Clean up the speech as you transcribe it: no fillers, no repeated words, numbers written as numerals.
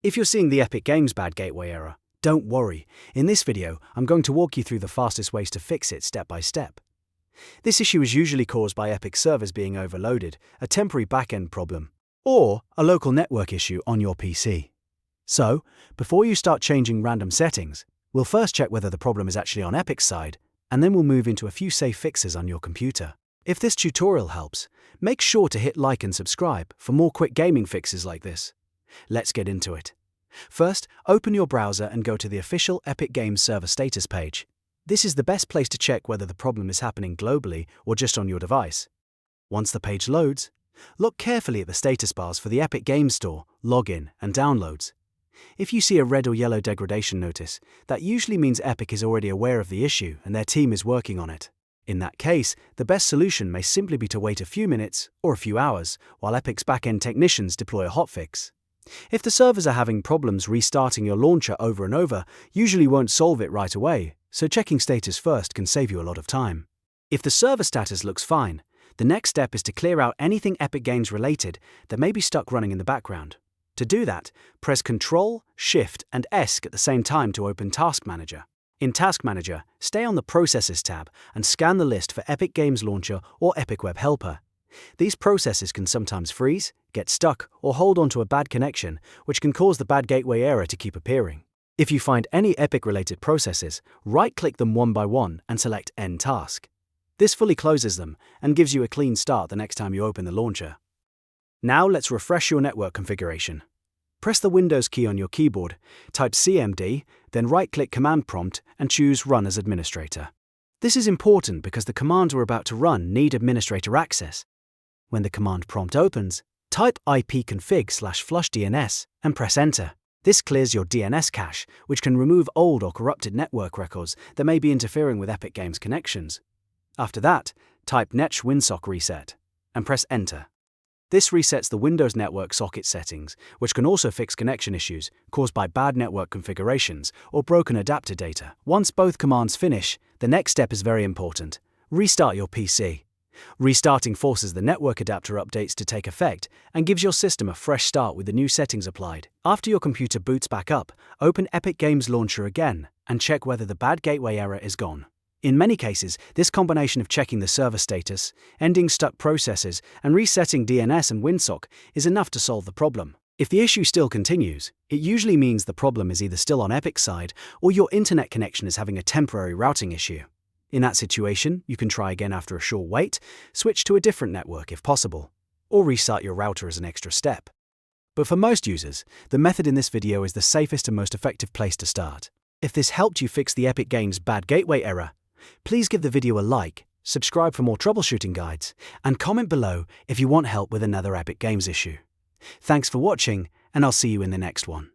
If you're seeing the Epic Games bad gateway error, don't worry. In this video, I'm going to walk you through the fastest ways to fix it step by step. This issue is usually caused by Epic servers being overloaded, a temporary backend problem, or a local network issue on your PC. So, before you start changing random settings, we'll first check whether the problem is actually on Epic's side, and then we'll move into a few safe fixes on your computer. If this tutorial helps, make sure to hit like and subscribe for more quick gaming fixes like this. Let's get into it. First, open your browser and go to the official Epic Games server status page. This is the best place to check whether the problem is happening globally or just on your device. Once the page loads, look carefully at the status bars for the Epic Games Store, login, and downloads. If you see a red or yellow degradation notice, that usually means Epic is already aware of the issue and their team is working on it. In that case, the best solution may simply be to wait a few minutes or a few hours while Epic's backend technicians deploy a hotfix. If the servers are having problems restarting your launcher over and over, usually won't solve it right away, so checking status first can save you a lot of time. If the server status looks fine, the next step is to clear out anything Epic Games related that may be stuck running in the background. To do that, press Ctrl, Shift, and ESC at the same time to open Task Manager. In Task Manager, stay on the Processes tab and scan the list for Epic Games Launcher or Epic Web Helper. These processes can sometimes freeze, get stuck, or hold onto a bad connection, which can cause the bad gateway error to keep appearing. If you find any Epic-related processes, right-click them one by one and select End Task. This fully closes them and gives you a clean start the next time you open the launcher. Now let's refresh your network configuration. Press the Windows key on your keyboard, type CMD, then right-click Command Prompt and choose Run as Administrator. This is important because the commands we're about to run need administrator access. When the command prompt opens, type ipconfig/flushdns and press Enter. This clears your DNS cache, which can remove old or corrupted network records that may be interfering with Epic Games connections. After that, type netsh winsock reset and press Enter. This resets the Windows network socket settings, which can also fix connection issues caused by bad network configurations or broken adapter data. Once both commands finish, the next step is very important. Restart your PC. Restarting forces the network adapter updates to take effect and gives your system a fresh start with the new settings applied. After your computer boots back up, open Epic Games Launcher again and check whether the bad gateway error is gone. In many cases, this combination of checking the server status, ending stuck processes, and resetting DNS and Winsock is enough to solve the problem. If the issue still continues, it usually means the problem is either still on Epic's side or your internet connection is having a temporary routing issue. In that situation, you can try again after a short wait, switch to a different network if possible, or restart your router as an extra step. But for most users, the method in this video is the safest and most effective place to start. If this helped you fix the Epic Games bad gateway error, please give the video a like, subscribe for more troubleshooting guides, and comment below if you want help with another Epic Games issue. Thanks for watching, and I'll see you in the next one.